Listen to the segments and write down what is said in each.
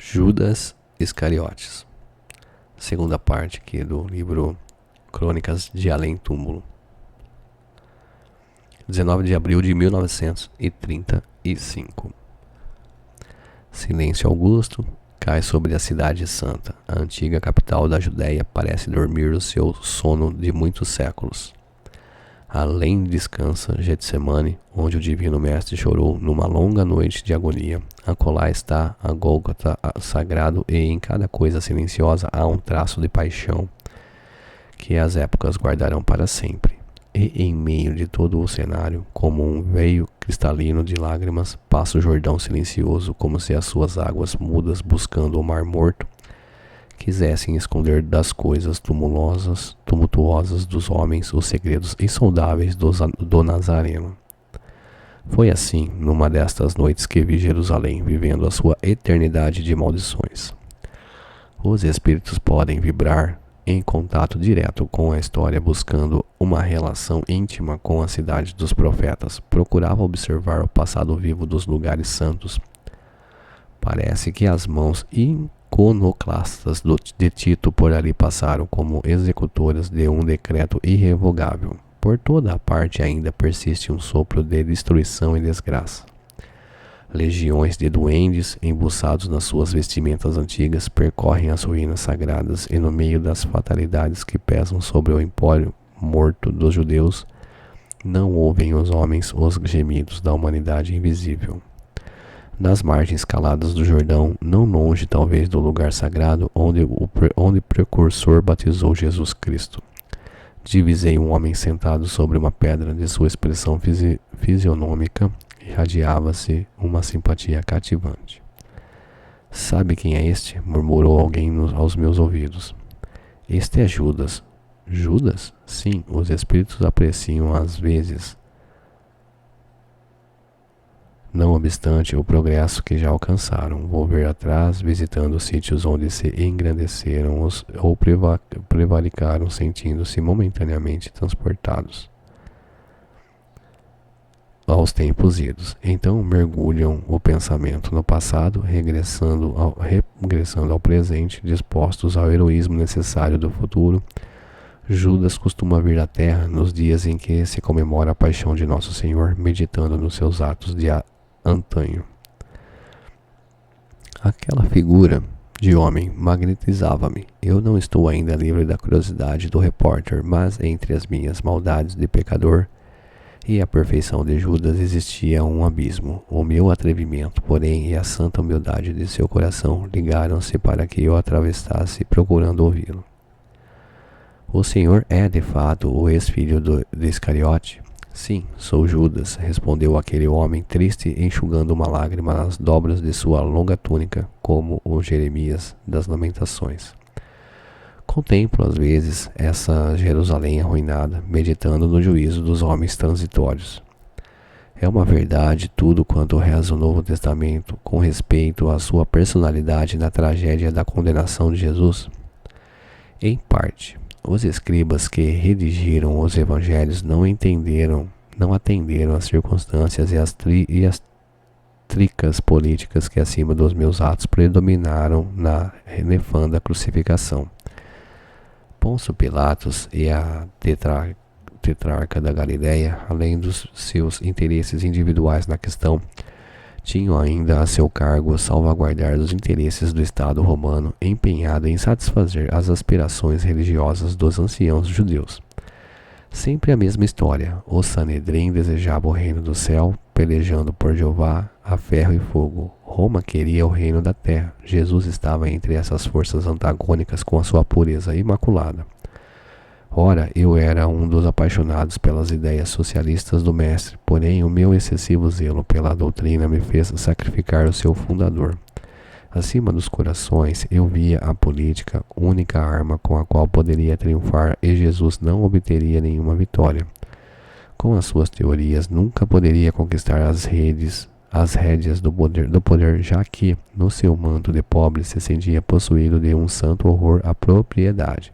Judas Iscariotes. Segunda parte aqui do livro Crônicas de Além Túmulo. 19 de abril de 1935. Silêncio augusto cai sobre a cidade santa. A antiga capital da Judéia parece dormir o seu sono de muitos séculos. Além descansa Getsemane, onde o Divino Mestre chorou numa longa noite de agonia. Acolá está a Gólgota sagrado, e em cada coisa silenciosa há um traço de paixão que as épocas guardarão para sempre. E em meio de todo o cenário, como um veio cristalino de lágrimas, passa o Jordão silencioso, como se as suas águas mudas, buscando o mar morto, quisessem esconder das coisas tumultuosas dos homens os segredos insondáveis do Nazareno. Foi assim, numa destas noites, que vi Jerusalém vivendo a sua eternidade de maldições. Os espíritos podem vibrar em contato direto com a história, buscando uma relação íntima com a cidade dos profetas. Procurava observar o passado vivo dos lugares santos. Parece que as mãos iconoclastas de Tito por ali passaram como executoras de um decreto irrevogável. Por toda a parte ainda persiste um sopro de destruição e desgraça. Legiões de duendes, embuçados nas suas vestimentas antigas, percorrem as ruínas sagradas, e no meio das fatalidades que pesam sobre o empório morto dos judeus, não ouvem os homens os gemidos da humanidade invisível. Nas margens caladas do Jordão, não longe talvez do lugar sagrado onde o precursor batizou Jesus Cristo, divisei um homem sentado sobre uma pedra. De sua expressão fisionômica irradiava-se uma simpatia cativante. Sabe quem é este? Murmurou alguém aos meus ouvidos. Este é Judas. Judas? Sim, os espíritos apreciam às vezes, não obstante o progresso que já alcançaram, volver atrás, visitando os sítios onde se engrandeceram ou prevaricaram, sentindo-se momentaneamente transportados aos tempos idos. Então mergulham o pensamento no passado, regressando ao presente, dispostos ao heroísmo necessário do futuro. Judas costuma vir à Terra nos dias em que se comemora a paixão de Nosso Senhor, meditando nos seus atos de antanho. Aquela figura de homem magnetizava-me. Eu não estou ainda livre da curiosidade do repórter, mas entre as minhas maldades de pecador e a perfeição de Judas existia um abismo. O meu atrevimento, porém, e a santa humildade de seu coração ligaram-se para que eu atravessasse procurando ouvi-lo. O senhor é, de fato, o ex-filho de Iscariote? Sim, sou Judas, respondeu aquele homem triste, enxugando uma lágrima nas dobras de sua longa túnica, como o Jeremias das Lamentações. Contemplo às vezes essa Jerusalém arruinada, meditando no juízo dos homens transitórios. É uma verdade tudo quanto reza o Novo Testamento com respeito à sua personalidade na tragédia da condenação de Jesus? Em parte. Os escribas que redigiram os evangelhos não atenderam às circunstâncias e as tricas políticas que acima dos meus atos predominaram na nefanda crucificação. Pôncio Pilatos e a tetrarca da Galileia, além dos seus interesses individuais na questão, tinham ainda a seu cargo salvaguardar os interesses do Estado romano, empenhado em satisfazer as aspirações religiosas dos anciãos judeus. Sempre a mesma história. O Sanedrim desejava o reino do céu, pelejando por Jeová a ferro e fogo. Roma queria o reino da terra. Jesus estava entre essas forças antagônicas com a sua pureza imaculada. Ora, eu era um dos apaixonados pelas ideias socialistas do mestre, porém o meu excessivo zelo pela doutrina me fez sacrificar o seu fundador. Acima dos corações, eu via a política, única arma com a qual poderia triunfar, e Jesus não obteria nenhuma vitória. Com as suas teorias, nunca poderia conquistar as rédeas do poder, já que, no seu manto de pobre, se sentia possuído de um santo horror à propriedade.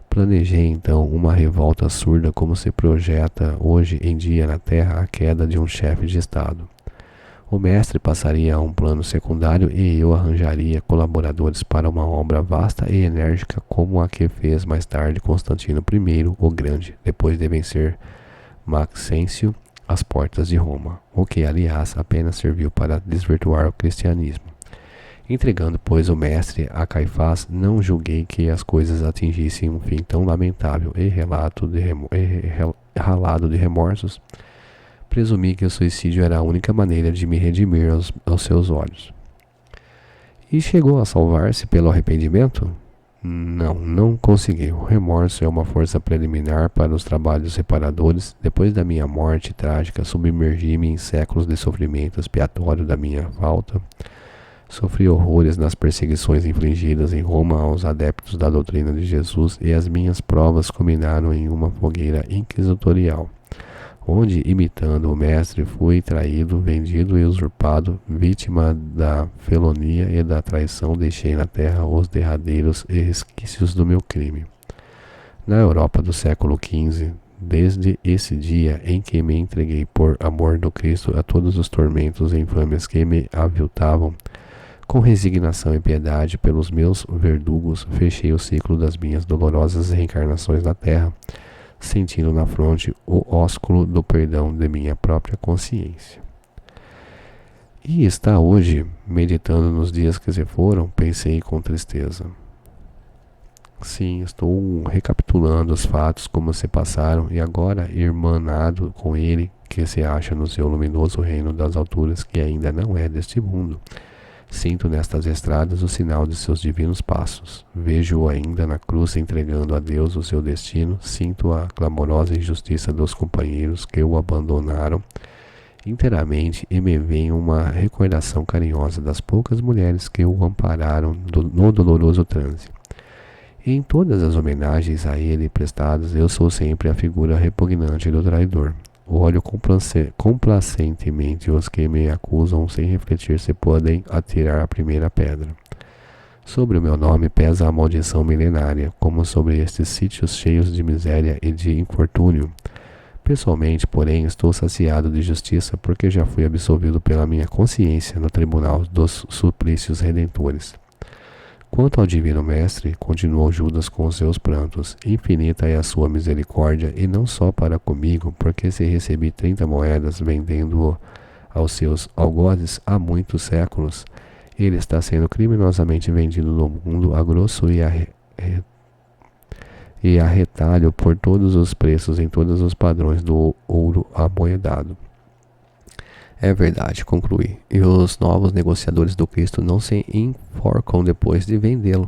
Planejei então uma revolta surda, como se projeta hoje em dia na terra a queda de um chefe de Estado. O mestre passaria a um plano secundário e eu arranjaria colaboradores para uma obra vasta e enérgica como a que fez mais tarde Constantino I, o Grande, depois de vencer Maxêncio às portas de Roma, o que, aliás, apenas serviu para desvirtuar o cristianismo. Entregando, pois, o mestre a Caifás, não julguei que as coisas atingissem um fim tão lamentável e ralado de remorsos. Presumi que o suicídio era a única maneira de me redimir aos seus olhos. E chegou a salvar-se pelo arrependimento? Não consegui. O remorso é uma força preliminar para os trabalhos reparadores. Depois da minha morte trágica, submergi-me em séculos de sofrimento expiatório da minha falta. Sofri horrores nas perseguições infligidas em Roma aos adeptos da doutrina de Jesus e as minhas provas culminaram em uma fogueira inquisitorial, onde, imitando o mestre, fui traído, vendido e usurpado, vítima da felonia e da traição, deixei na terra os derradeiros resquícios do meu crime. Na Europa do século XV, desde esse dia em que me entreguei por amor do Cristo a todos os tormentos e infâmias que me aviltavam, com resignação e piedade pelos meus verdugos, fechei o ciclo das minhas dolorosas reencarnações na terra, sentindo na fronte o ósculo do perdão de minha própria consciência. E está hoje, meditando nos dias que se foram, pensei com tristeza. Sim, estou recapitulando os fatos como se passaram e agora, irmanado com ele, que se acha no seu luminoso reino das alturas, que ainda não é deste mundo, sinto nestas estradas o sinal de seus divinos passos. Vejo-o ainda na cruz entregando a Deus o seu destino. Sinto a clamorosa injustiça dos companheiros que o abandonaram inteiramente e me vem uma recordação carinhosa das poucas mulheres que o ampararam no doloroso transe. E em todas as homenagens a ele prestadas, eu sou sempre a figura repugnante do traidor. Olho complacentemente os que me acusam sem refletir se podem atirar a primeira pedra. Sobre o meu nome pesa a maldição milenária, como sobre estes sítios cheios de miséria e de infortúnio. Pessoalmente, porém, estou saciado de justiça porque já fui absolvido pela minha consciência no tribunal dos suplícios redentores. Quanto ao divino mestre, continuou Judas com os seus prantos, infinita é a sua misericórdia, e não só para comigo, porque se recebi 30 moedas vendendo-o aos seus algozes há muitos séculos, ele está sendo criminosamente vendido no mundo a grosso e a retalho por todos os preços em todos os padrões do ouro amoedado. É verdade, concluí, e os novos negociadores do Cristo não se enforcam depois de vendê-lo.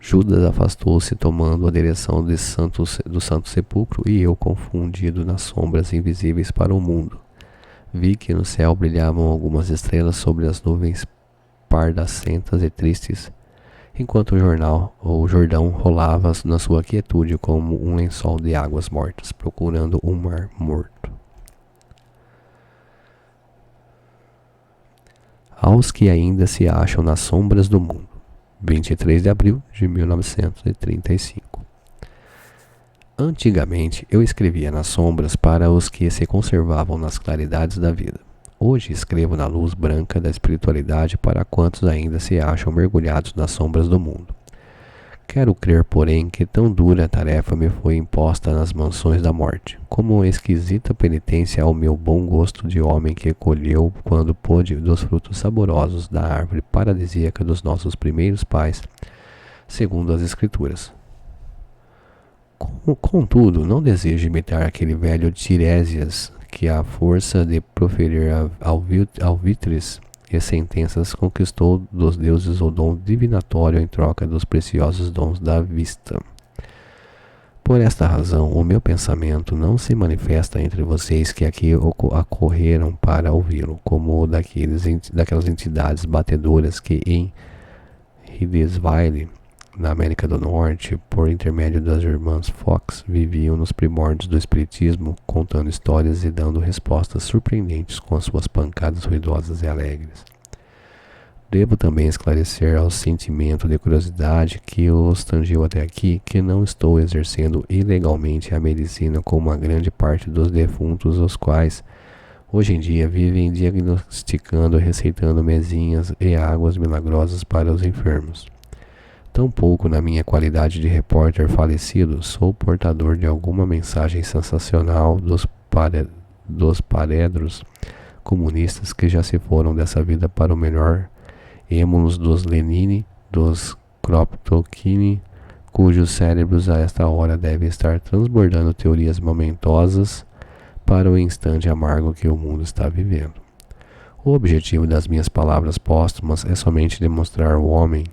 Judas afastou-se tomando a direção do Santo Sepulcro e eu, confundido nas sombras invisíveis para o mundo, vi que no céu brilhavam algumas estrelas sobre as nuvens pardacentas e tristes, enquanto o Jordão rolava na sua quietude como um lençol de águas mortas, procurando um mar morto. Aos que ainda se acham nas sombras do mundo. 23 de abril de 1935. Antigamente eu escrevia nas sombras para os que se conservavam nas claridades da vida. Hoje escrevo na luz branca da espiritualidade para quantos ainda se acham mergulhados nas sombras do mundo. Quero crer, porém, que tão dura tarefa me foi imposta nas mansões da morte, como uma esquisita penitência ao meu bom gosto de homem que colheu, quando pôde, dos frutos saborosos da árvore paradisíaca dos nossos primeiros pais, segundo as Escrituras. Contudo, não desejo imitar aquele velho Tiresias que, à força de proferir alvitres e sentenças, conquistou dos deuses o dom divinatório em troca dos preciosos dons da vista. Por esta razão, o meu pensamento não se manifesta entre vocês que aqui acorreram para ouvi-lo, como o daquelas entidades batedoras que em Hidesville, na América do Norte, por intermédio das irmãs Fox, viviam nos primórdios do espiritismo, contando histórias e dando respostas surpreendentes com as suas pancadas ruidosas e alegres. Devo também esclarecer ao sentimento de curiosidade que os tangiu até aqui que não estou exercendo ilegalmente a medicina como a grande parte dos defuntos, os quais, Hoje em dia vivem diagnosticando e receitando mezinhas e águas milagrosas para os enfermos. Tampouco na minha qualidade de repórter falecido sou portador de alguma mensagem sensacional dos paredros comunistas que já se foram dessa vida para o melhor, êmulos dos Lenine, dos Kropotkin, cujos cérebros a esta hora devem estar transbordando teorias momentosas para o instante amargo que o mundo está vivendo. O objetivo das minhas palavras póstumas é somente demonstrar o homem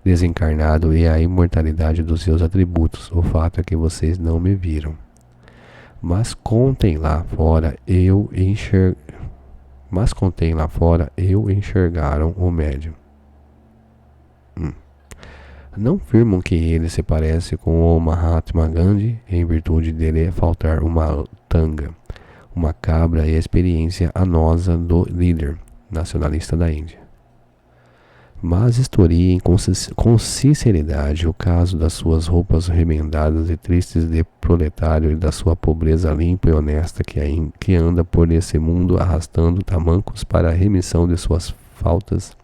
desencarnado e a imortalidade dos seus atributos. O fato é que vocês não me viram. Mas contem lá fora enxergaram o médium. Não afirmam que ele se parece com o Mahatma Gandhi em virtude dele faltar uma tanga, uma cabra e a experiência anosa do líder nacionalista da Índia. Mas historiem com sinceridade o caso das suas roupas remendadas e tristes de proletário e da sua pobreza limpa e honesta que anda por esse mundo arrastando tamancos para a remissão de suas faltas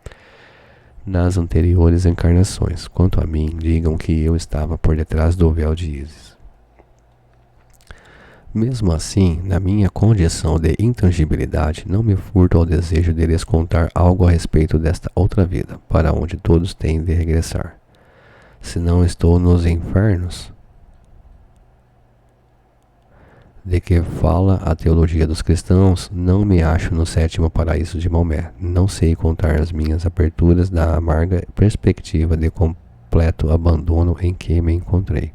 nas anteriores encarnações. Quanto a mim, digam que eu estava por detrás do véu de Ísis. Mesmo assim, na minha condição de intangibilidade, não me furto ao desejo de lhes contar algo a respeito desta outra vida, para onde todos têm de regressar. Se não estou nos infernos, de que fala a teologia dos cristãos, não me acho no sétimo paraíso de Maomé. Não sei contar as minhas aberturas da amarga perspectiva de completo abandono em que me encontrei.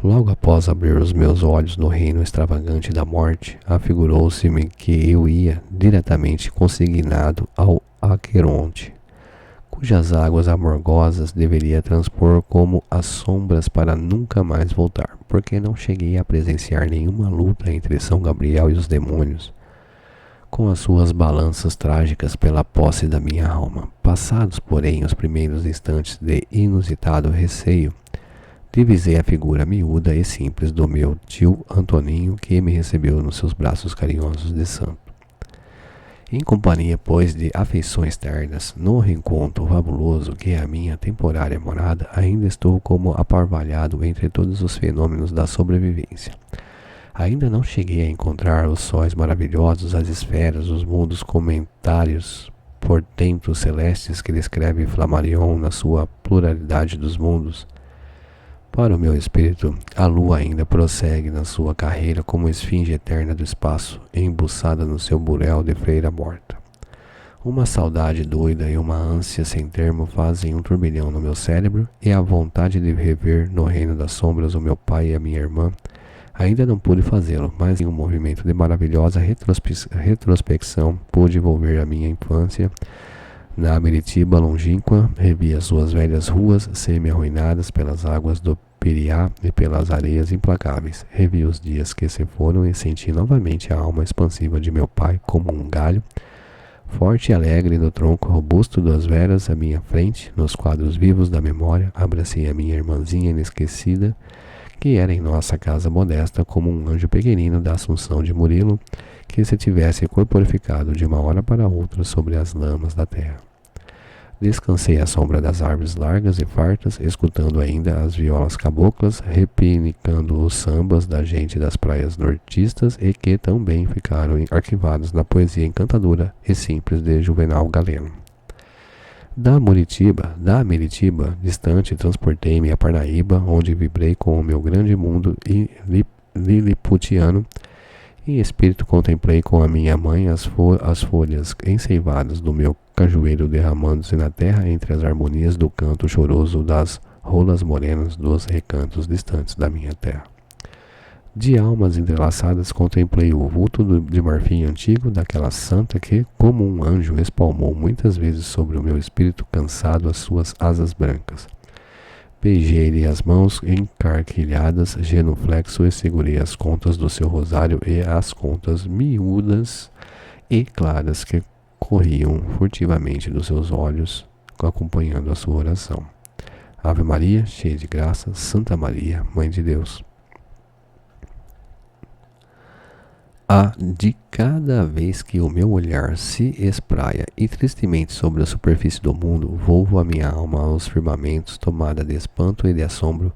Logo após abrir os meus olhos no reino extravagante da morte, afigurou-se-me que eu ia diretamente consignado ao Aqueronte, cujas águas amorgosas deveria transpor como as sombras para nunca mais voltar, porque não cheguei a presenciar nenhuma luta entre São Gabriel e os demônios, com as suas balanças trágicas pela posse da minha alma. Passados, porém, os primeiros instantes de inusitado receio, divisei a figura miúda e simples do meu tio Antoninho, que me recebeu nos seus braços carinhosos de santo. Em companhia, pois, de afeições ternas, no reencontro fabuloso que é a minha temporária morada, ainda estou como aparvalhado entre todos os fenômenos da sobrevivência. Ainda não cheguei a encontrar os sóis maravilhosos, as esferas, os mundos comentários, portentos celestes que descreve Flammarion na sua pluralidade dos mundos. Para o meu espírito, a lua ainda prossegue na sua carreira como esfinge eterna do espaço, embuçada no seu burel de freira morta. Uma saudade doida e uma ânsia sem termo fazem um turbilhão no meu cérebro, e a vontade de rever no reino das sombras o meu pai e a minha irmã. Ainda não pude fazê-lo, mas em um movimento de maravilhosa retrospecção pude volver à minha infância. Na Meritiba longínqua, revi as suas velhas ruas semi-arruinadas pelas águas do Piriá e pelas areias implacáveis. Revi os dias que se foram e senti novamente a alma expansiva de meu pai como um galho, forte e alegre no tronco robusto das veras à minha frente. Nos quadros vivos da memória, abracei a minha irmãzinha inesquecida, que era em nossa casa modesta como um anjo pequenino da Assunção de Murilo, que se tivesse corporificado de uma hora para outra sobre as lamas da terra. Descansei à sombra das árvores largas e fartas, escutando ainda as violas caboclas, repinicando os sambas da gente das praias nortistas e que também ficaram arquivados na poesia encantadora e simples de Juvenal Galeno. Da Meritiba, distante, transportei-me a Parnaíba, onde vibrei com o meu grande mundo liliputiano. Em espírito contemplei com a minha mãe as folhas enceivadas do meu cajueiro derramando-se na terra entre as harmonias do canto choroso das rolas morenas dos recantos distantes da minha terra. De almas entrelaçadas contemplei o vulto de marfim antigo daquela santa que, como um anjo, espalmou muitas vezes sobre o meu espírito cansado as suas asas brancas. Beijei-lhe as mãos encarquilhadas, genuflexo, e segurei as contas do seu rosário e as contas miúdas e claras que corriam furtivamente dos seus olhos, acompanhando a sua oração. Ave Maria, cheia de graça, Santa Maria, Mãe de Deus. De cada vez que o meu olhar se espraia e tristemente sobre a superfície do mundo, volvo a minha alma aos firmamentos, tomada de espanto e de assombro.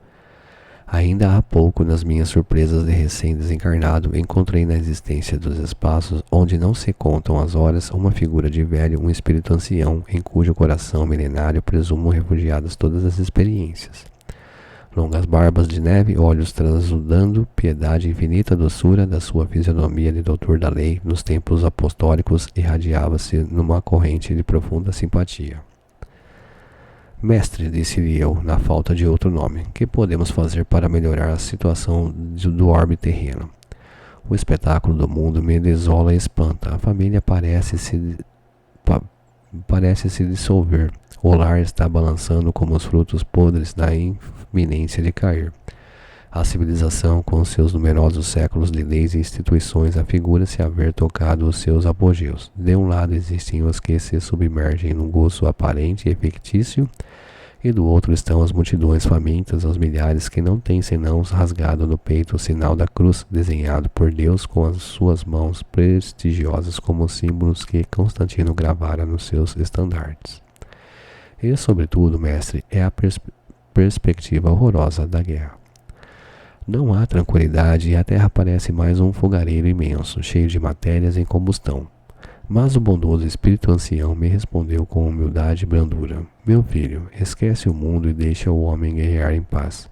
Ainda há pouco, nas minhas surpresas de recém-desencarnado, encontrei na existência dos espaços, onde não se contam as horas, uma figura de velho, um espírito ancião, em cujo coração milenário presumo refugiadas todas as experiências. Longas barbas de neve, olhos transudando, piedade infinita, doçura da sua fisionomia de doutor da lei, nos tempos apostólicos, irradiava-se numa corrente de profunda simpatia. Mestre, disse-lhe eu, na falta de outro nome, que podemos fazer para melhorar a situação do orbe terreno? O espetáculo do mundo me desola e espanta. A família parece se dissolver. O lar está balançando como os frutos podres da iminência de cair. A civilização, com seus numerosos séculos de leis e instituições, afigura-se haver tocado os seus apogeus. De um lado existem os que se submergem num gozo aparente e fictício, e do outro estão as multidões famintas, os milhares que não têm senão rasgado no peito o sinal da cruz, desenhado por Deus com as suas mãos prestigiosas como símbolos que Constantino gravara nos seus estandartes. E, sobretudo, mestre, é a perspectiva horrorosa da guerra. Não há tranquilidade e a terra parece mais um fogareiro imenso, cheio de matérias em combustão. Mas o bondoso espírito ancião me respondeu com humildade e brandura: meu filho, esquece o mundo e deixa o homem guerrear em paz.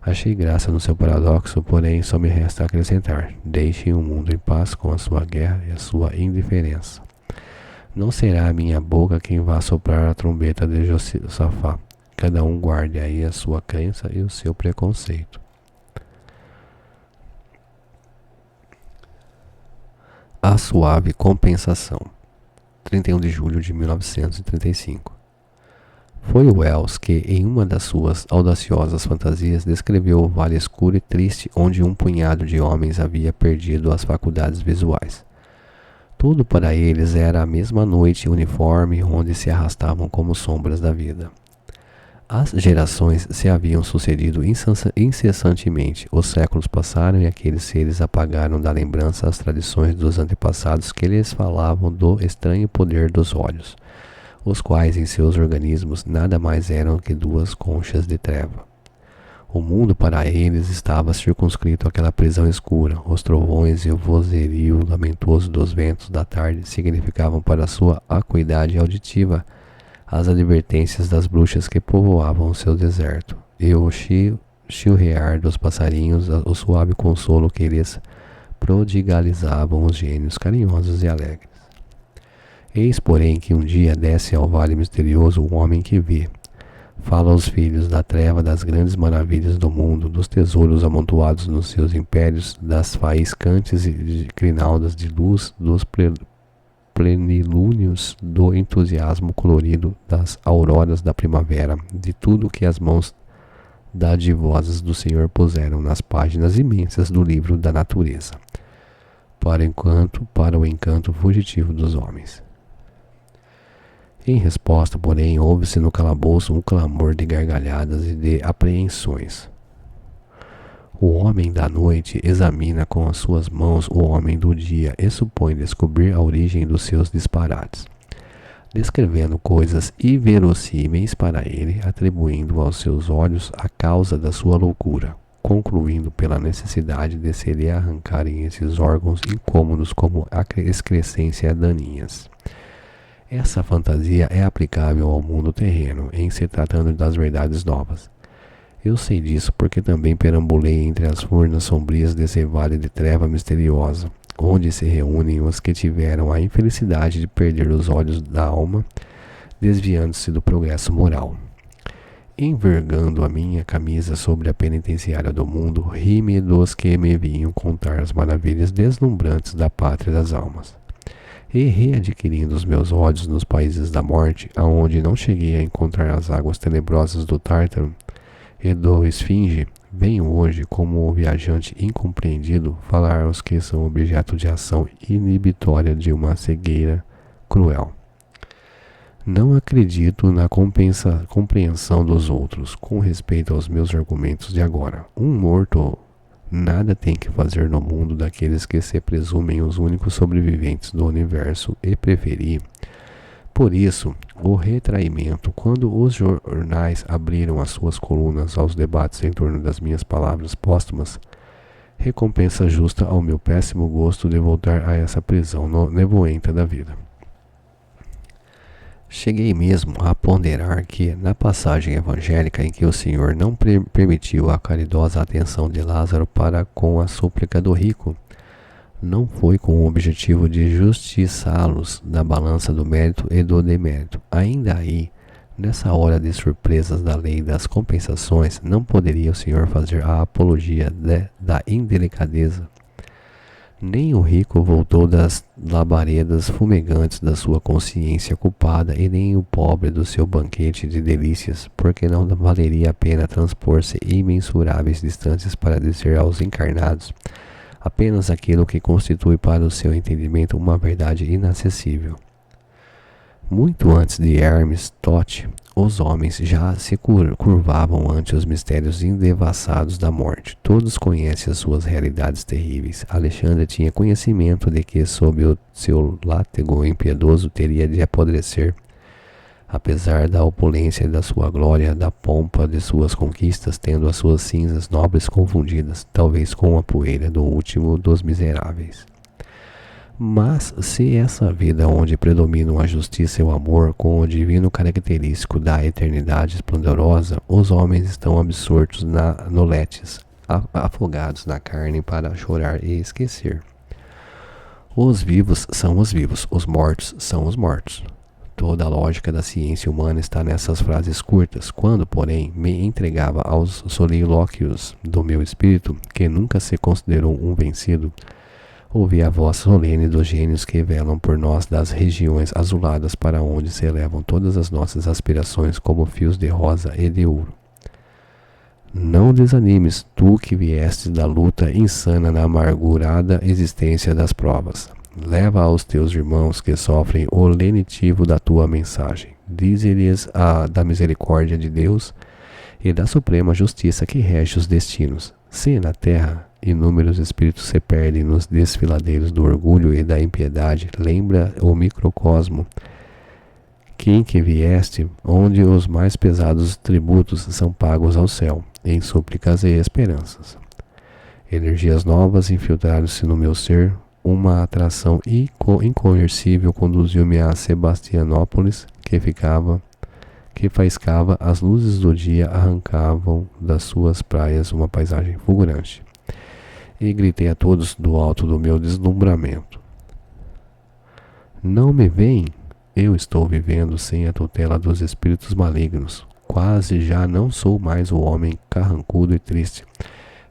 Achei graça no seu paradoxo, porém só me resta acrescentar: deixem o mundo em paz com a sua guerra e a sua indiferença. Não será a minha boca quem vá soprar a trombeta de Josafá. Cada um guarde aí a sua crença e o seu preconceito. A suave compensação. 31 de julho de 1935. Foi Wells que, em uma das suas audaciosas fantasias, descreveu o vale escuro e triste onde um punhado de homens havia perdido as faculdades visuais. Tudo para eles era a mesma noite uniforme onde se arrastavam como sombras da vida. As gerações se haviam sucedido incessantemente, os séculos passaram e aqueles seres apagaram da lembrança as tradições dos antepassados que lhes falavam do estranho poder dos olhos, os quais em seus organismos nada mais eram que duas conchas de treva. O mundo para eles estava circunscrito àquela prisão escura. Os trovões e o vozerio lamentoso dos ventos da tarde significavam para sua acuidade auditiva as advertências das bruxas que povoavam o seu deserto, e o chilrear dos passarinhos, o suave consolo que lhes prodigalizavam os gênios carinhosos e alegres. Eis, porém, que um dia desce ao vale misterioso o homem que vê. Fala aos filhos da treva das grandes maravilhas do mundo, dos tesouros amontoados nos seus impérios, das faiscantes e crinaldas de luz, dos plenilúnios do entusiasmo colorido das auroras da primavera, de tudo que as mãos dadivosas do Senhor puseram nas páginas imensas do livro da natureza, para o encanto fugitivo dos homens. Em resposta, porém, ouve-se no calabouço um clamor de gargalhadas e de apreensões. O homem da noite examina com as suas mãos o homem do dia e supõe descobrir a origem dos seus disparates, descrevendo coisas inverossímeis para ele, atribuindo aos seus olhos a causa da sua loucura, concluindo pela necessidade de se lhe arrancarem esses órgãos incômodos como a excrescência daninhas. Essa fantasia é aplicável ao mundo terreno, em se tratando das verdades novas. Eu sei disso porque também perambulei entre as furnas sombrias desse vale de treva misteriosa, onde se reúnem os que tiveram a infelicidade de perder os olhos da alma, desviando-se do progresso moral. Envergando a minha camisa sobre a penitenciária do mundo, ri-me dos que me vinham contar as maravilhas deslumbrantes da pátria das almas. E readquirindo os meus olhos nos países da morte, aonde não cheguei a encontrar as águas tenebrosas do Tártaro e do Esfinge, venho hoje, como o viajante incompreendido, falar aos que são objeto de ação inibitória de uma cegueira cruel. Não acredito na compreensão dos outros, com respeito aos meus argumentos de agora. Um morto nada tem que fazer no mundo daqueles que se presumem os únicos sobreviventes do universo e preferi. Por isso, o retraimento, quando os jornais abriram as suas colunas aos debates em torno das minhas palavras póstumas, recompensa justa ao meu péssimo gosto de voltar a essa prisão nevoenta da vida. Cheguei mesmo a ponderar que, na passagem evangélica em que o Senhor não permitiu a caridosa atenção de Lázaro para com a súplica do rico, não foi com o objetivo de justiçá-los da balança do mérito e do demérito. Ainda aí, nessa hora de surpresas da lei das compensações, não poderia o Senhor fazer a apologia da indelicadeza. Nem o rico voltou das labaredas fumegantes da sua consciência culpada, e nem o pobre do seu banquete de delícias, porque não valeria a pena transpor-se imensuráveis distâncias para dizer aos encarnados apenas aquilo que constitui para o seu entendimento uma verdade inacessível. Muito antes de Hermes Tote, os homens já se curvavam ante os mistérios indevassados da morte. Todos conhecem as suas realidades terríveis. Alexandre tinha conhecimento de que, sob o seu látego impiedoso, teria de apodrecer. Apesar da opulência da sua glória, da pompa de suas conquistas, tendo as suas cinzas nobres confundidas, talvez com a poeira do último dos miseráveis. Mas, se essa vida onde predominam a justiça e o amor, com o divino característico da eternidade esplendorosa, os homens estão absortos no letes, afogados na carne para chorar e esquecer. Os vivos são os vivos, os mortos são os mortos. Toda a lógica da ciência humana está nessas frases curtas. Quando, porém, me entregava aos solilóquios do meu espírito, que nunca se considerou um vencido, ouvi a voz solene dos gênios que velam por nós das regiões azuladas para onde se elevam todas as nossas aspirações como fios de rosa e de ouro. Não desanimes, tu que viestes da luta insana na amargurada existência das provas. Leva aos teus irmãos que sofrem o lenitivo da tua mensagem. Dize-lhes da misericórdia de Deus e da suprema justiça que rege os destinos. Se na terra inúmeros espíritos se perdem nos desfiladeiros do orgulho e da impiedade, lembra o microcosmo em que vieste, onde os mais pesados tributos são pagos ao céu, em súplicas e esperanças. Energias novas infiltraram-se no meu ser. Uma atração incoercível conduziu-me a Sebastianópolis, que faiscava, as luzes do dia arrancavam das suas praias uma paisagem fulgurante. E gritei a todos do alto do meu deslumbramento: não me veem? Eu estou vivendo sem a tutela dos espíritos malignos. Quase já não sou mais o homem carrancudo e triste,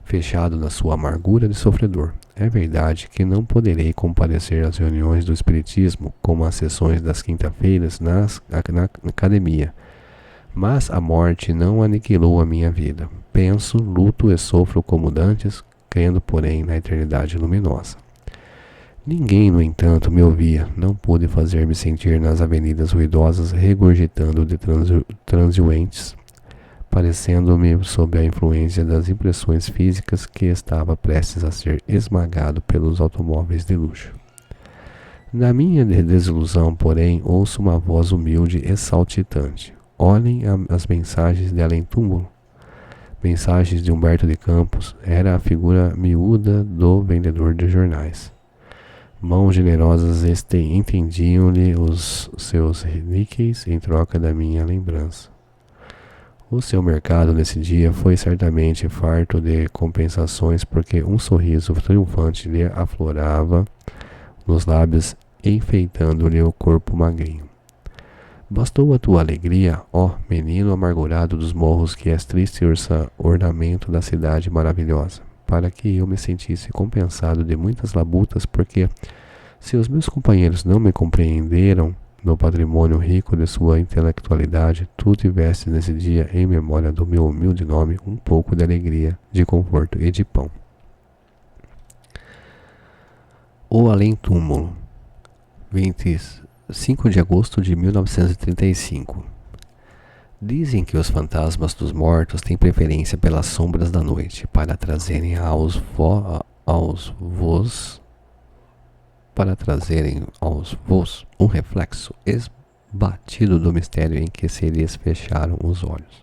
fechado na sua amargura de sofredor. É verdade que não poderei comparecer às reuniões do Espiritismo, como às sessões das quinta-feiras na academia, mas a morte não aniquilou a minha vida. Penso, luto e sofro como dantes, crendo, porém, na eternidade luminosa. Ninguém, no entanto, me ouvia. Não pude fazer-me sentir nas avenidas ruidosas, regurgitando de transeuntes, parecendo-me sob a influência das impressões físicas que estava prestes a ser esmagado pelos automóveis de luxo. Na minha desilusão, porém, ouço uma voz humilde e saltitante. Olhem as mensagens de além-túmulo. Mensagens de Humberto de Campos. Era a figura miúda do vendedor de jornais. Mãos generosas entendiam-lhe os seus níqueis em troca da minha lembrança. O seu mercado nesse dia foi certamente farto de compensações, porque um sorriso triunfante lhe aflorava nos lábios, enfeitando-lhe o corpo magrinho. Bastou a tua alegria, ó menino amargurado dos morros, que és triste ornamento da cidade maravilhosa, para que eu me sentisse compensado de muitas labutas, porque se os meus companheiros não me compreenderam no patrimônio rico de sua intelectualidade, tu tiveste nesse dia, em memória do meu humilde nome, um pouco de alegria, de conforto e de pão. O além-túmulo, 25 de agosto de 1935. Dizem que os fantasmas dos mortos têm preferência pelas sombras da noite para trazerem aos vós um reflexo esbatido do mistério em que se lhes fecharam os olhos.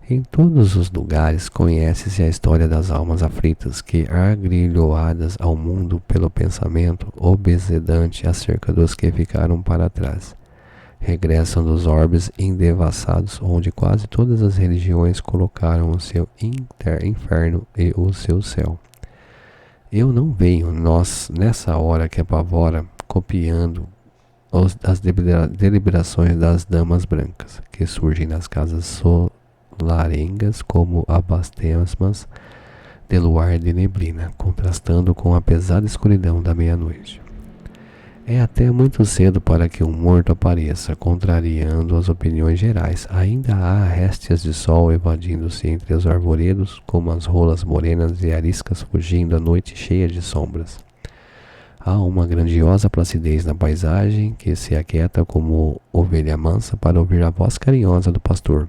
Em todos os lugares conhece-se a história das almas aflitas que, agrilhoadas ao mundo pelo pensamento obsedante acerca dos que ficaram para trás, regressam dos orbes endevassados onde quase todas as religiões colocaram o seu inferno e o seu céu. Eu não venho, nessa hora que apavora, copiando as deliberações das damas brancas, que surgem nas casas solarengas como abastesmas de luar de neblina, contrastando com a pesada escuridão da meia-noite. É até muito cedo para que um morto apareça, contrariando as opiniões gerais. Ainda há réstias de sol evadindo-se entre os arvoredos, como as rolas morenas e ariscas fugindo à noite cheia de sombras. Há uma grandiosa placidez na paisagem que se aquieta como ovelha mansa para ouvir a voz carinhosa do pastor.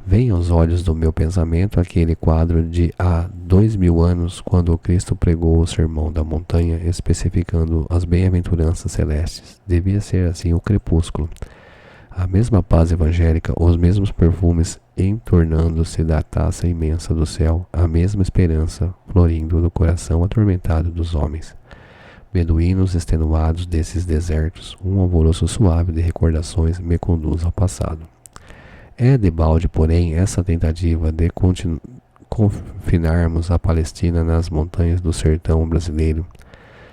Vem aos olhos do meu pensamento aquele quadro de há 2000 anos, quando o Cristo pregou o sermão da montanha, especificando as bem-aventuranças celestes. Devia ser assim o crepúsculo. A mesma paz evangélica, os mesmos perfumes entornando-se da taça imensa do céu, a mesma esperança florindo no coração atormentado dos homens. Beduínos extenuados desses desertos, um alvoroço suave de recordações me conduz ao passado. É debalde, porém, essa tentativa de confinarmos a Palestina nas montanhas do sertão brasileiro.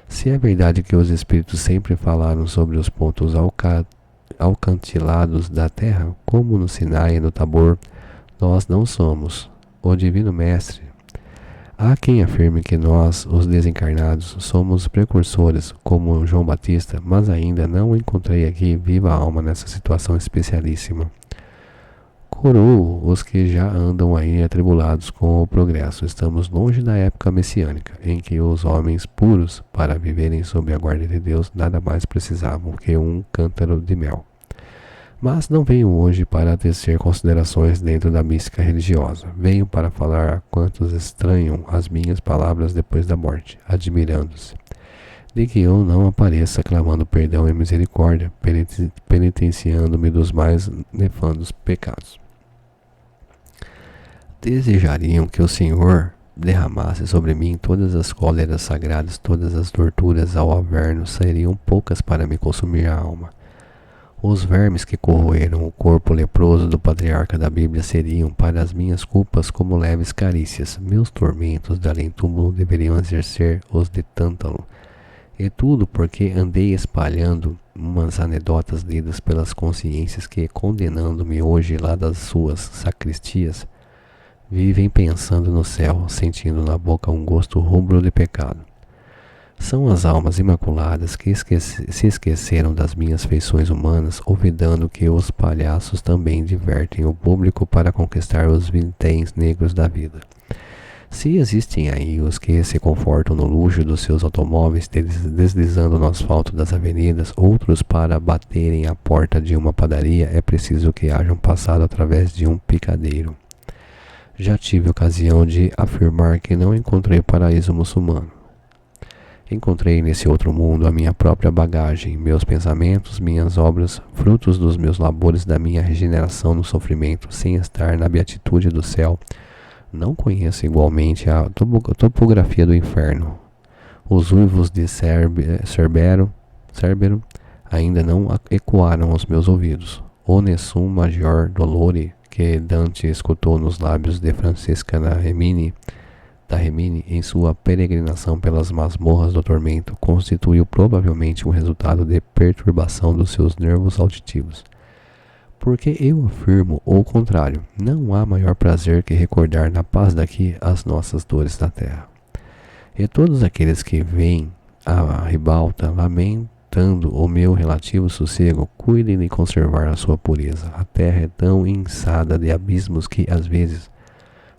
Se é verdade que os espíritos sempre falaram sobre os pontos alcantilados da terra, como no Sinai e no Tabor, nós não somos o Divino Mestre. Há quem afirme que nós, os desencarnados, somos precursores, como João Batista, mas ainda não encontrei aqui viva alma nessa situação especialíssima. Corou os que já andam aí atribulados com o progresso. Estamos longe da época messiânica, em que os homens puros, para viverem sob a guarda de Deus, nada mais precisavam que um cântaro de mel. Mas não venho hoje para tecer considerações dentro da mística religiosa. Venho para falar a quantos estranham as minhas palavras depois da morte, admirando-se de que eu não apareça clamando perdão e misericórdia, penitenciando-me dos mais nefandos pecados. Desejariam que o Senhor derramasse sobre mim todas as cóleras sagradas, todas as torturas ao averno seriam poucas para me consumir a alma. Os vermes que corroeram o corpo leproso do patriarca da Bíblia seriam para as minhas culpas como leves carícias. Meus tormentos de além-túmulo deveriam exercer os de Tântalo. E tudo porque andei espalhando umas anedotas lidas pelas consciências que, condenando-me hoje lá das suas sacristias, vivem pensando no céu, sentindo na boca um gosto rubro de pecado. São as almas imaculadas que se esqueceram das minhas feições humanas, olvidando que os palhaços também divertem o público para conquistar os vinténs negros da vida. Se existem aí os que se confortam no luxo dos seus automóveis, deslizando no asfalto das avenidas, outros para baterem à porta de uma padaria, é preciso que hajam passado através de um picadeiro. Já tive ocasião de afirmar que não encontrei paraíso muçulmano. Encontrei nesse outro mundo a minha própria bagagem, meus pensamentos, minhas obras, frutos dos meus labores, da minha regeneração no sofrimento, sem estar na beatitude do céu. Não conheço igualmente a topografia do inferno. Os uivos de Cerbero ainda não ecoaram aos meus ouvidos. O Nessum Major Dolore, que Dante escutou nos lábios de Francisca da Rimini em sua peregrinação pelas masmorras do tormento, constituiu provavelmente um resultado de perturbação dos seus nervos auditivos. Porque eu afirmo o contrário, não há maior prazer que recordar na paz daqui as nossas dores na terra. E todos aqueles que vêm à ribalta lamentando o meu relativo sossego, cuidem de conservar a sua pureza. A terra é tão inçada de abismos que, às vezes,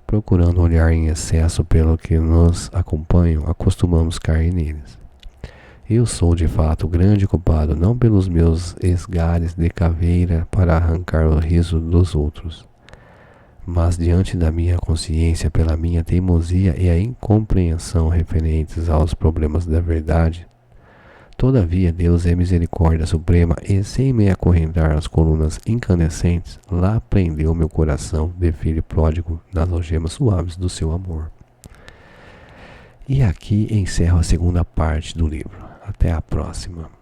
procurando olhar em excesso pelo que nos acompanham, acostumamos cair neles. Eu sou de fato o grande culpado, não pelos meus esgares de caveira para arrancar o riso dos outros, mas diante da minha consciência pela minha teimosia e a incompreensão referentes aos problemas da verdade. Todavia Deus é misericórdia suprema e sem me acorrentar às colunas incandescentes, lá prendeu meu coração de filho pródigo nas algemas suaves do seu amor. E aqui encerro a segunda parte do livro. Até a próxima.